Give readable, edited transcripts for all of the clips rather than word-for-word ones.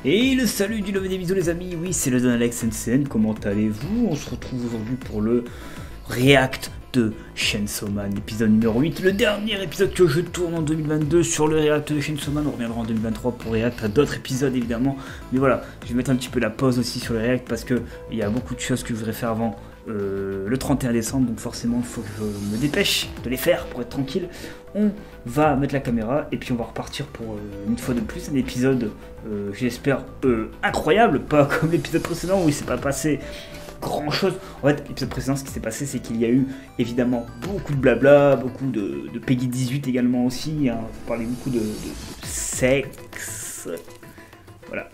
Et le salut du love des bisous les amis, oui c'est le Don Alex NCN, comment allez-vous? On se retrouve aujourd'hui pour le React de Chainsaw Man, épisode numéro 8, le dernier épisode que je tourne en 2022 sur le React de Chainsaw Man. On reviendra en 2023 pour React à d'autres épisodes évidemment, mais voilà, je vais mettre un petit peu la pause aussi sur le React parce que il y a beaucoup de choses que je voudrais faire avant le 31 décembre, donc forcément il faut que je me dépêche de les faire pour être tranquille. On va mettre la caméra et puis on va repartir pour une fois de plus un épisode, j'espère, incroyable, pas comme l'épisode précédent où il s'est pas passé grand chose. En fait, l'épisode précédent, ce qui s'est passé, c'est qu'il y a eu évidemment beaucoup de blabla, beaucoup de Peggy 18 également aussi, hein. On parlait beaucoup de sexe, voilà,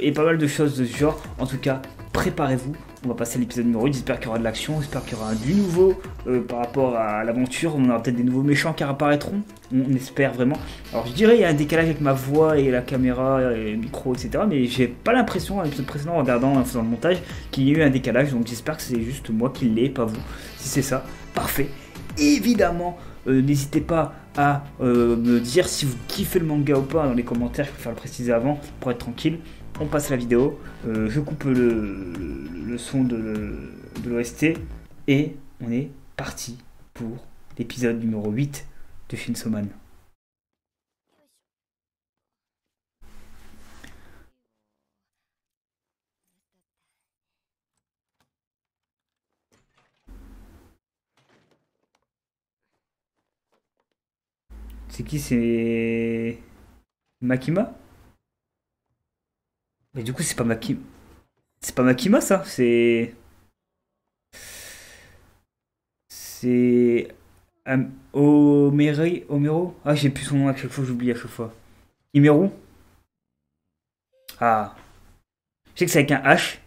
et pas mal de choses de ce genre. En tout cas, préparez-vous. On va passer à l'épisode numéro 8, j'espère qu'il y aura de l'action, j'espère qu'il y aura du nouveau par rapport à l'aventure. On aura peut-être des nouveaux méchants qui apparaîtront, on espère vraiment. Alors je dirais il y a un décalage avec ma voix et la caméra et le micro, etc. Mais j'ai pas l'impression, à l'épisode précédent, en regardant, en faisant le montage, qu'il y ait eu un décalage. Donc j'espère que c'est juste moi qui l'ai, pas vous. Si c'est ça, parfait. Évidemment, n'hésitez pas à me dire si vous kiffez le manga ou pas dans les commentaires, je préfère le préciser avant pour être tranquille. On passe à la vidéo, je coupe le son de l'OST et on est parti pour l'épisode numéro 8 de Chainsaw Man. C'est qui? C'est Makima? Mais du coup c'est pas Makima. C'est pas Makima ça, c'est Omero. Ah j'ai plus son nom à chaque fois, j'oublie à chaque fois. Imeru. Ah. Je sais que c'est avec un H.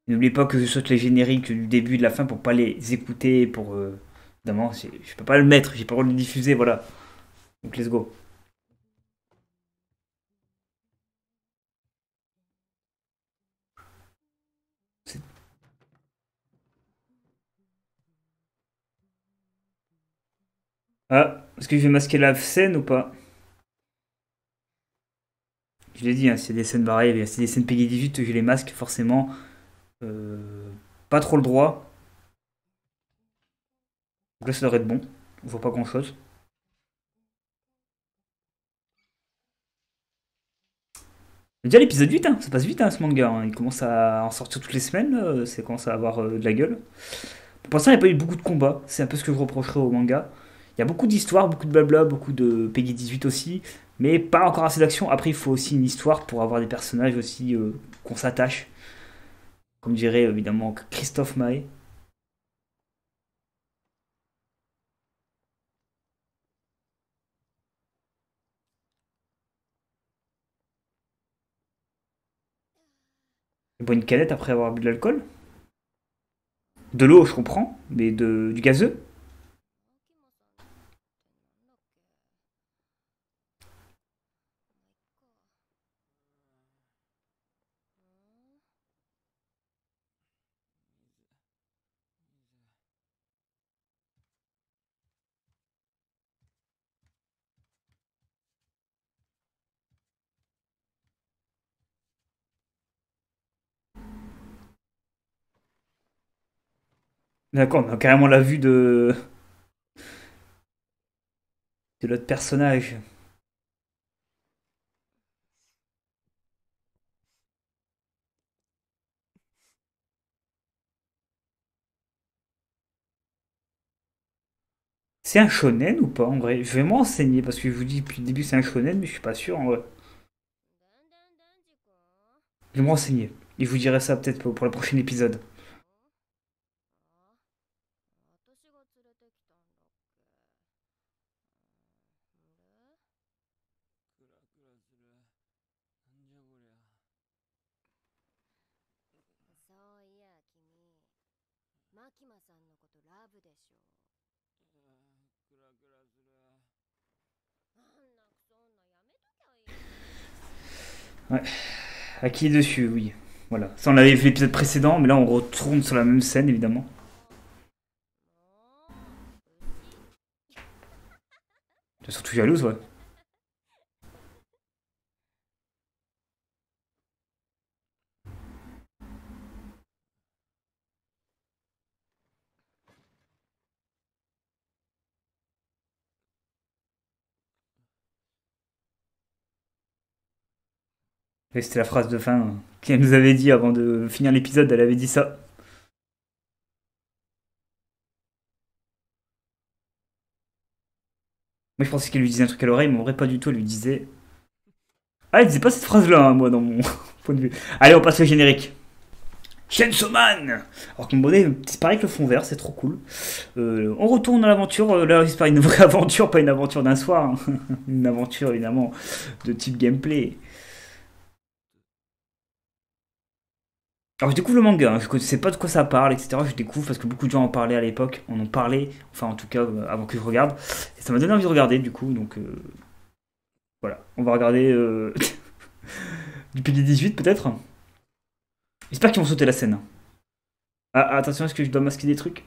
N'oubliez pas que je saute les génériques du début et de la fin pour pas les écouter, pour évidemment, je peux pas le mettre, j'ai pas le droit de le diffuser, voilà. Donc let's go. C'est- Ah, est-ce que je vais masquer la scène ou pas? Je l'ai dit, hein, c'est des scènes pareilles, c'est des scènes Peggy 18, je les masque forcément. Euh, Pas trop le droit. Donc là ça devrait être bon, on voit pas grand chose. Déjà l'épisode 8, hein, ça passe vite hein, ce manga, hein. Il commence à en sortir toutes les semaines, ça commence à avoir de la gueule. Pour l'instant, il n'y a pas eu beaucoup de combats, c'est un peu ce que je reprocherais au manga. Il y a beaucoup d'histoires, beaucoup de blabla, beaucoup de Peggy 18 aussi, mais pas encore assez d'action. Après, il faut aussi une histoire pour avoir des personnages aussi qu'on s'attache, comme dirait évidemment Christophe Maé. Il boit une canette après avoir bu de l'alcool. De l'eau, je comprends, mais du gazeux. D'accord, on a carrément la vue de l'autre personnage. C'est un shonen ou pas en vrai? Je vais me renseigner parce que je vous dis depuis le début c'est un shonen, mais je suis pas sûr en vrai. Je vais me renseigner. Et je vous dirai ça peut-être pour le prochain épisode. Ouais. À qui est dessus, oui. Voilà. Ça, on l'avait vu l'épisode précédent, mais là, on retourne sur la même scène, évidemment. T'es surtout jalouse, ouais. Et c'était la phrase de fin qu'elle nous avait dit avant de finir l'épisode, elle avait dit ça. Moi je pensais qu'elle lui disait un truc à l'oreille, mais en vrai pas du tout, elle lui disait... Ah, elle disait pas cette phrase-là, hein, moi, dans mon point de vue. Allez, on passe au générique. Chainsaw Man. Alors Kimbone disparaît avec le fond vert, c'est trop cool. On retourne à l'aventure, là c'est pas une vraie aventure, pas une aventure d'un soir, hein. Une aventure évidemment de type gameplay. Alors je découvre le manga, hein. Je ne sais pas de quoi ça parle, etc. Je découvre parce que beaucoup de gens en parlaient à l'époque, on en parlait, enfin en tout cas avant que je regarde. Et ça m'a donné envie de regarder du coup, donc voilà. On va regarder du PG-18 peut-être. J'espère qu'ils vont sauter la scène. Ah, attention, est-ce que je dois masquer des trucs?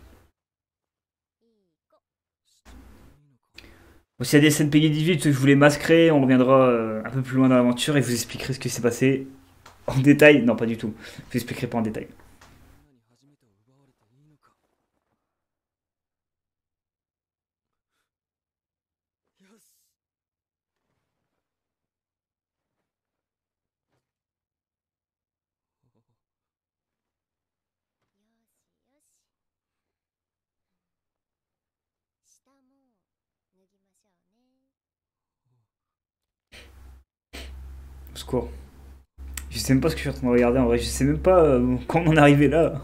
Bon, s'il y a des scènes PG-18 que je voulais masquer, on reviendra un peu plus loin dans l'aventure et je vous expliquerai ce qui s'est passé en détail. Non, pas du tout. Je vous expliquerai pas en détail. Au secours. Je sais même pas ce que je suis en train de regarder en vrai. Je sais même pas comment on en est arrivé là.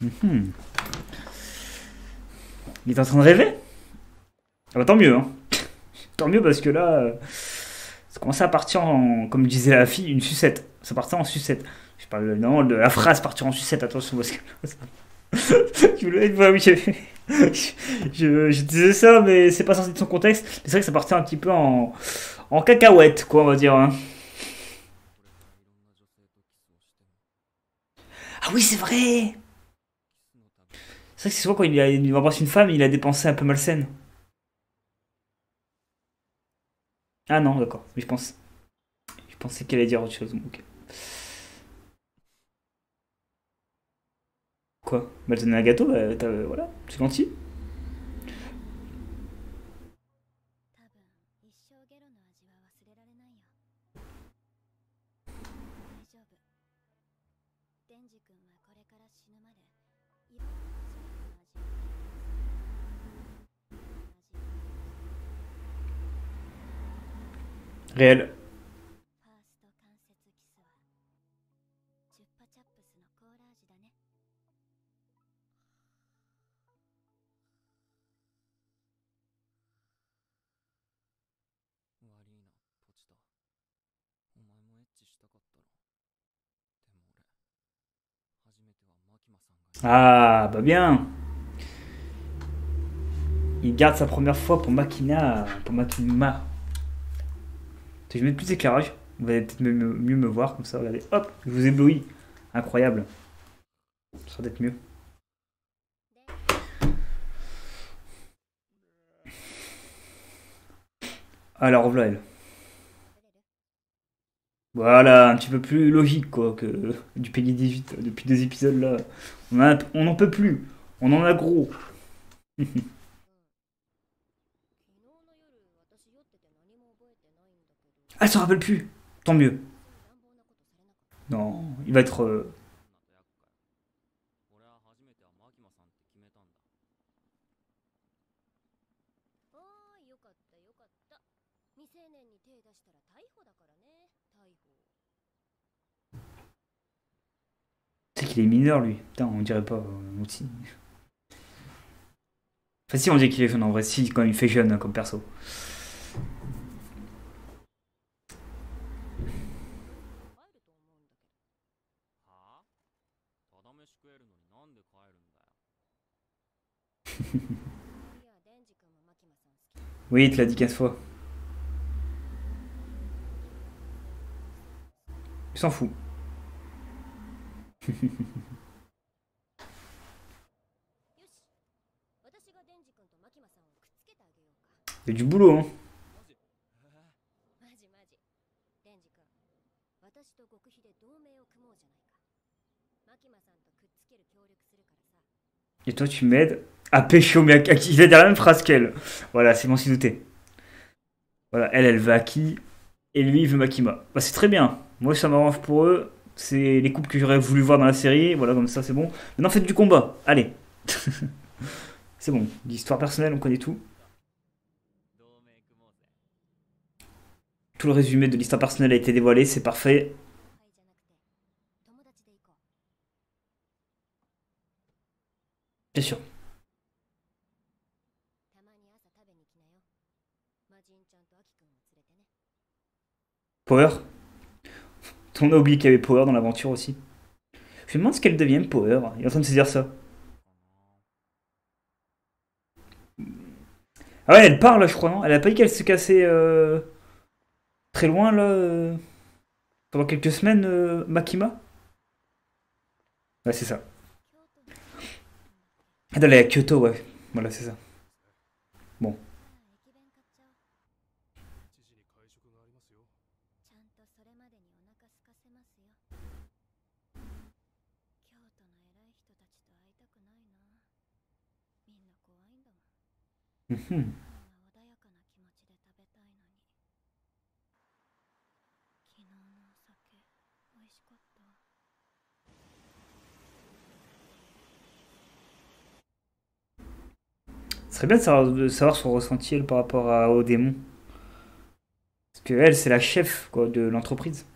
Mhm. Il est en train de rêver. Ah bah tant mieux, hein. Tant mieux parce que là, ça commençait à partir en, comme disait la fille, une sucette. Ça partait en sucette. Je parle évidemment de la phrase partir en sucette, attention parce que... je voulais ouais, oui, je disais ça, mais c'est pas sorti de son contexte. Mais c'est vrai que ça partait un petit peu en cacahuète, quoi, on va dire, hein. Ah oui, c'est vrai. C'est vrai que c'est souvent quand il embrasse une femme, il a des pensées un peu malsaines. Ah non, d'accord. Mais je pensais qu'elle allait dire autre chose. Ok. Quoi? Bah, elle te donne un gâteau, bah, voilà, c'est gentil. Réel. Ah, bah bien. Il garde sa première fois pour Makina, pour Makima. Je vais mettre plus d'éclairage. Vous allez peut-être mieux me voir comme ça. Regardez, hop, je vous éblouis. Incroyable. Ça sera peut-être mieux. Alors voilà elle. Voilà, un petit peu plus logique quoi que du Peggy 18 depuis deux épisodes là. On n'en peut plus. On en a gros. Ah, elle s'en rappelle plus. Tant mieux. Non, il va être. C'est qu'il est mineur lui. Putain, on dirait pas aussi. Enfin si on dit qu'il est jeune en vrai, si quand il fait jeune hein, comme perso. Oui, il te l'a dit 15 fois. Il s'en fout. Il y a du boulot, hein. Et toi, tu m'aides à pécho Miyaki. Il va dire la même phrase qu'elle. Voilà, c'est bon, s'y douter. Voilà, elle veut Aki. Et lui, il veut Makima. Bah, c'est très bien. Moi, ça m'arrange pour eux. C'est les couples que j'aurais voulu voir dans la série. Voilà, comme ça, c'est bon. Maintenant, faites du combat. Allez. C'est bon. L'histoire personnelle, on connaît tout. Tout le résumé de l'histoire personnelle a été dévoilé. C'est parfait. Bien sûr. Power. On a oublié qu'il y avait Power dans l'aventure aussi. Je me demande ce qu'elle devient, Power. Il est en train de se dire ça. Ah ouais, elle part là, je crois, non? Elle a pas dit qu'elle se cassait très loin là pendant quelques semaines, Makima? Ouais, c'est ça. Elle est à Kyoto, ouais. Voilà, c'est ça. Bon. Mhm. Ce serait bien de savoir son ressenti elle, par rapport au démon. Parce que elle, c'est la chef quoi, de l'entreprise.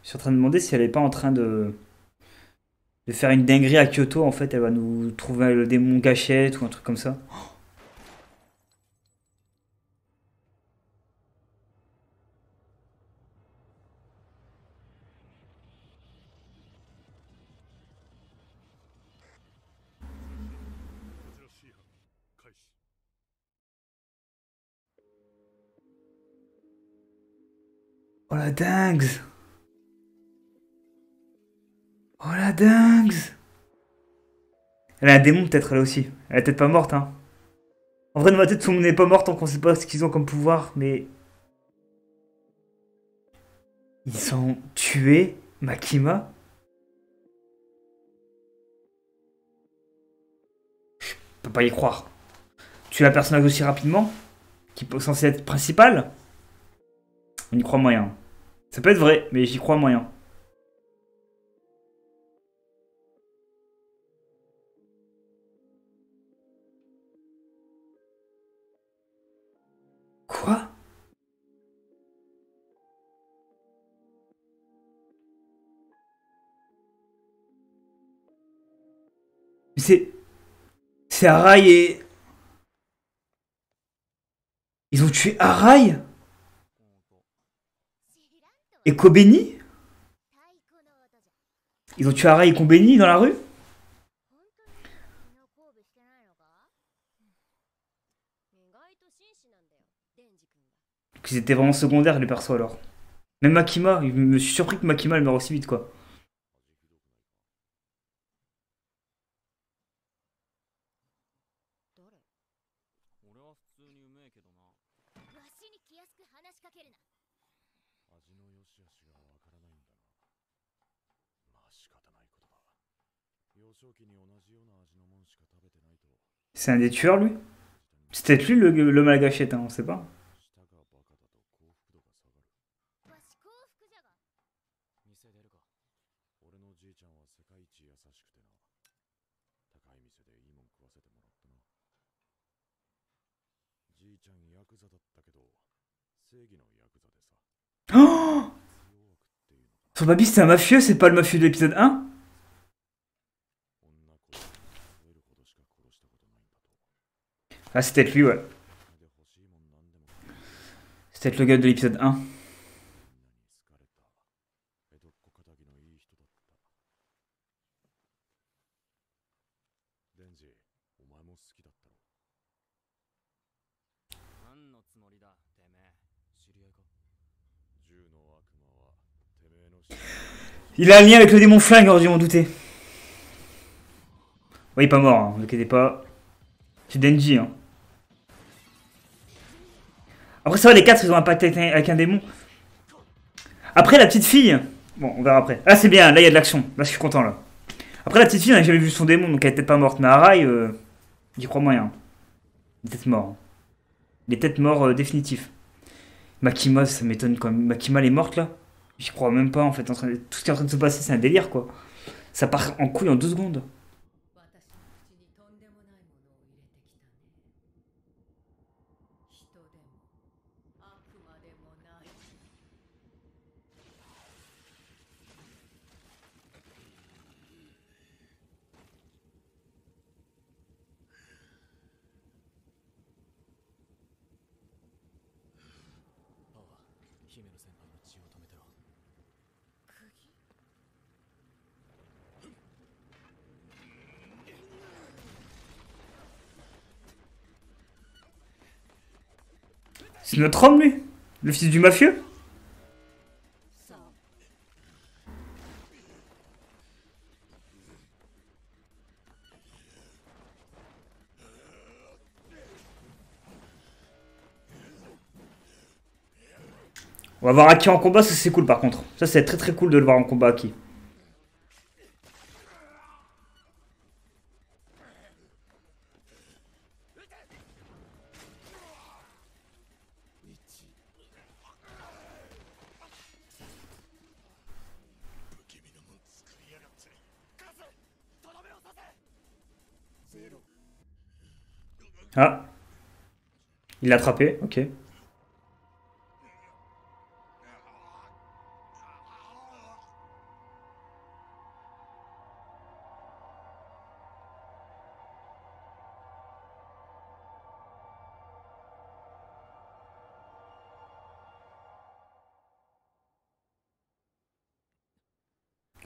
Je suis en train de demander si elle est pas en train de faire une dinguerie à Kyoto. En fait, elle va nous trouver le démon gâchette ou un truc comme ça. Oh la dingue! Oh la dingue! Elle a un démon peut-être elle aussi. Elle est peut-être pas morte, hein. En vrai, dans ma tête, tout le monde n'est pas mort tant qu'on sait pas ce qu'ils ont comme pouvoir, mais ils ont tué Makima. Je peux pas y croire. Tuer un personnage aussi rapidement, qui est censé être principal, on y croit moyen. Ça peut être vrai, mais j'y crois moyen. Quoi? Mais c'est. C'est Arai et. Ils ont tué Arai et Kobeni? Ils ont tué Arai et Kobeni dans la rue? Donc ils étaient vraiment secondaires les persos alors. Même Makima, je me suis surpris que Makima elle meurt aussi vite quoi. C'est un des tueurs lui? C'est peut-être lui le Malgachette, hein, on sait pas. Oh, son papy c'était un mafieux, c'est pas le mafieux de l'épisode 1? Ah c'est peut-être lui ouais. C'est peut-être le gars de l'épisode 1. Il a un lien avec le démon flingue, j'aurais dû m'en douter. Oui, pas mort, hein, ne vous inquiétez pas. C'est Denji. Hein. Après, ça va, les 4 ils ont un pacte avec un démon. Après, la petite fille. Bon, on verra après. Là, c'est bien, là, il y a de l'action. Là, je suis content, là. Après, la petite fille, on n'a jamais vu son démon, donc elle est peut-être pas morte. Mais Arai, j'y crois moyen. Il est peut-être mort. Il est peut-être mort définitif. Makima, ça m'étonne quand même. Makima, elle est morte, là. J'y crois même pas, en fait. Tout ce qui est en train de se passer, c'est un délire, quoi. Ça part en couille en 2 secondes. C'est notre homme, lui? Le fils du mafieux? On va voir Aki en combat, ça c'est cool par contre. Ça c'est très très cool de le voir en combat Aki. Ah. Il l'a attrapé, ok.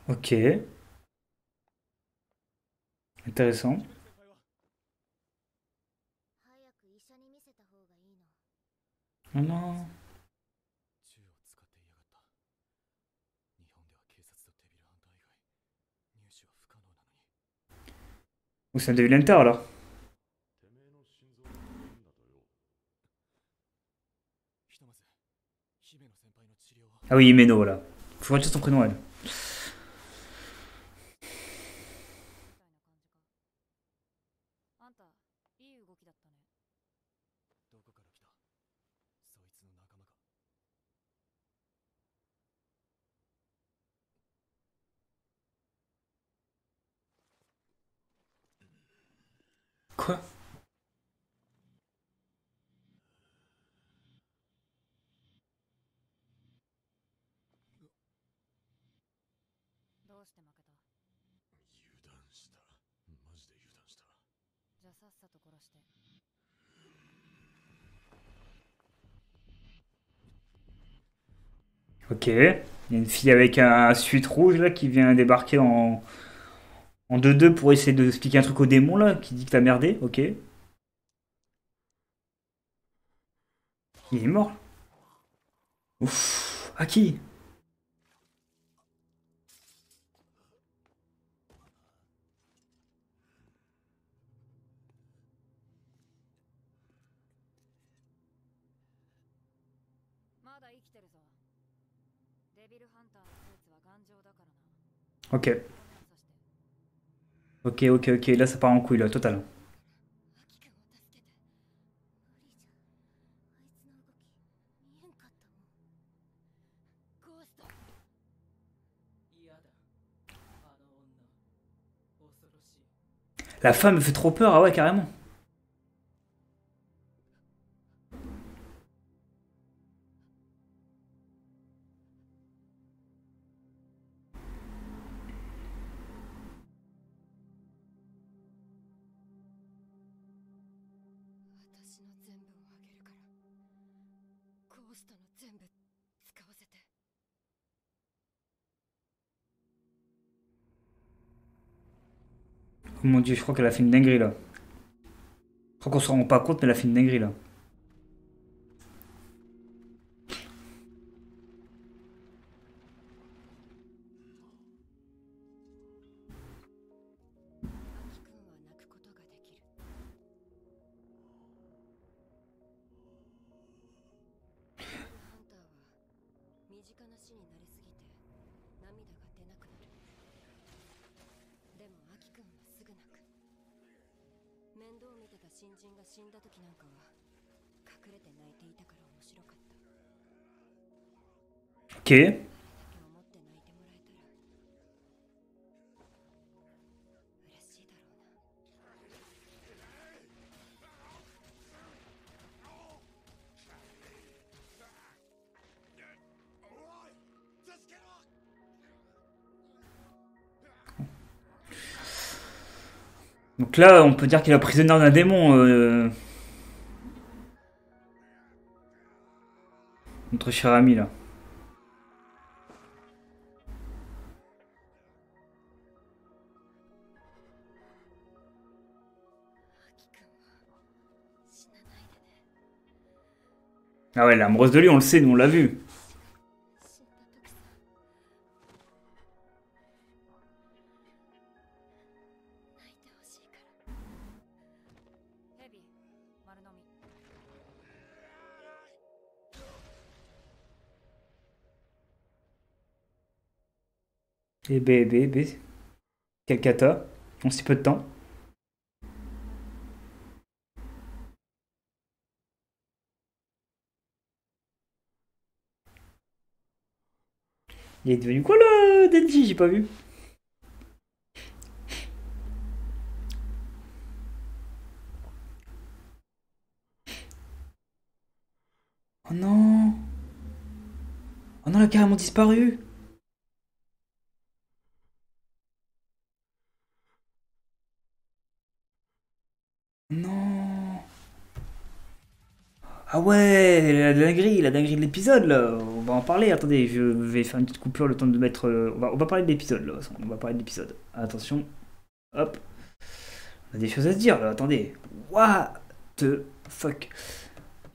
Ok. Intéressant. Oh non. Ou c'est un Devil Hunter alors. Ah oui, Imeno là. Faut retenir son prénom elle. Quoi? Ok. Il y a une fille avec un suite rouge là qui vient débarquer en 2-2 pour essayer de expliquer un truc au démon là qui dit que t'as merdé. Ok. Il est mort. Ouf. À qui? Ok. Ok, ok, ok. Là ça part en couille là, total. La femme me fait trop peur, ah ouais, carrément. Oh mon dieu, je crois qu'elle a fait une dinguerie là. Je crois qu'on se rend pas compte, mais elle a fait une dinguerie là. Ok. Donc là, on peut dire qu'il est prisonnier d'un démon. Notre cher ami là. Ah ouais, l'amoureuse de lui, on le sait, nous on l'a vu. Et B. Quel cata. En si peu de temps. Il est devenu quoi le Denji? J'ai pas vu. Oh non. Oh non, il a carrément disparu. Non. Ah ouais, la dinguerie de l'épisode là. On va en parler. Attendez, je vais faire une petite coupure le temps de mettre. On va parler de l'épisode là. On va parler de l'épisode. Attention. Hop. On a des choses à se dire là. Attendez. What the fuck.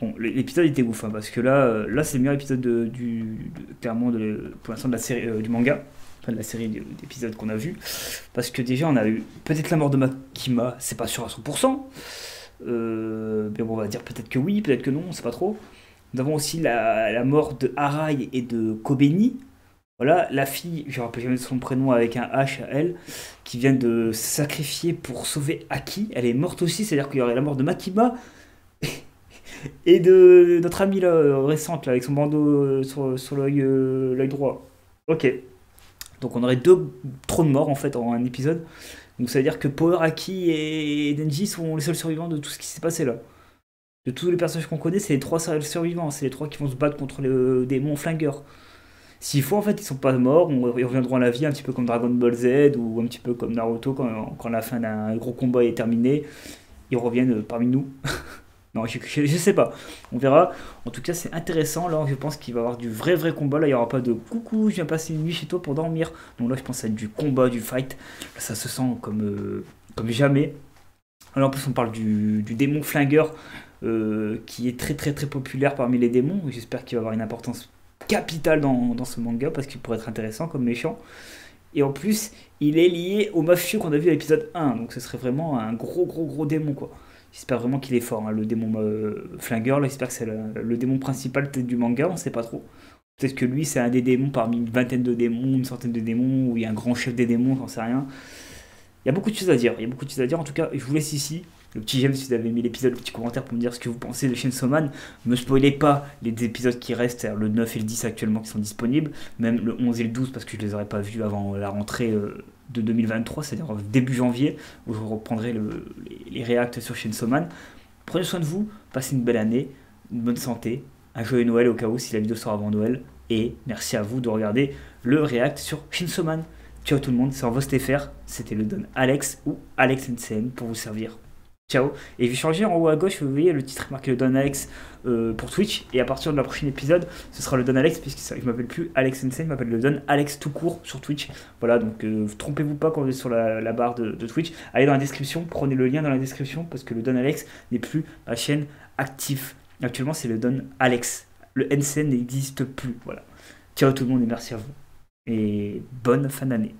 Bon, l'épisode était ouf hein, parce que là c'est le meilleur épisode clairement pour l'instant de la série du manga. Enfin, de la série d'épisodes qu'on a vu. Parce que déjà, on a eu peut-être la mort de Makima, c'est pas sûr à 100%. Mais bon, on va dire peut-être que oui, peut-être que non, on sait pas trop. Nous avons aussi la mort de Arai et de Kobeni. Voilà, la fille, je ne rappelle jamais son prénom avec un H à elle, qui vient de se sacrifier pour sauver Aki. Elle est morte aussi, c'est-à-dire qu'il y aurait la mort de Makima et de notre amie là, récente là, avec son bandeau sur l'œil droit. Ok, donc on aurait deux trop de morts en fait en un épisode. Donc ça veut dire que Power, Aki et Denji sont les seuls survivants de tout ce qui s'est passé là. De tous les personnages qu'on connaît, c'est les trois seuls survivants, c'est les trois qui vont se battre contre le démon flingueur. S'il faut, en fait, ils sont pas morts, ils reviendront à la vie un petit peu comme Dragon Ball Z ou un petit peu comme Naruto quand la fin d'un gros combat est terminée. Ils reviennent parmi nous. Non, je sais pas. On verra. En tout cas, c'est intéressant. Là, je pense qu'il va y avoir du vrai combat. Là, il n'y aura pas de coucou, je viens passer une nuit chez toi pour dormir. Donc là, je pense que ça va être du combat, du fight. Là, ça se sent comme jamais. Alors, en plus, on parle du démon flingueur qui est très populaire parmi les démons. J'espère qu'il va avoir une importance capitale dans ce manga parce qu'il pourrait être intéressant comme méchant. Et en plus, il est lié au mafieux qu'on a vu à l'épisode 1. Donc, ce serait vraiment un gros démon, quoi. J'espère vraiment qu'il est fort, hein, le démon flingueur. Là, j'espère que c'est le démon principal peut-être du manga, on sait pas trop. Peut-être que lui, c'est un des démons parmi une vingtaine de démons, une centaine de démons, ou il y a un grand chef des démons, j'en sais rien. Il y a beaucoup de choses à dire. Il y a beaucoup de choses à dire. En tout cas, je vous laisse ici. Le petit j'aime si vous avez aimé l'épisode, le petit commentaire pour me dire ce que vous pensez de Chainsaw Man. Ne me spoilez pas les épisodes qui restent, c'est-à-dire le 9 et le 10 actuellement qui sont disponibles, même le 11 et le 12 parce que je les aurais pas vus avant la rentrée de 2023, c'est-à-dire début janvier, où je reprendrai les réacts sur Chainsaw Man. Prenez soin de vous, passez une belle année, une bonne santé, un joyeux Noël au cas où si la vidéo sort avant Noël, et merci à vous de regarder le react sur Chainsaw Man. Ciao tout le monde, c'est Envos TFR, c'était le Don Alex ou Alex NCM pour vous servir. Ciao. Et je vais changer en haut à gauche, vous voyez le titre marqué le Don Alex pour Twitch. Et à partir de la prochaine épisode, ce sera le Don Alex, puisque je m'appelle plus Alex Hansen, je m'appelle le Don Alex tout court sur Twitch. Voilà, donc trompez-vous pas quand vous êtes sur la barre de Twitch. Allez dans la description, prenez le lien dans la description, parce que le Don Alex n'est plus ma chaîne active. Actuellement, c'est le Don Alex. Le Hansen n'existe plus. Voilà. Ciao tout le monde et merci à vous. Et bonne fin d'année.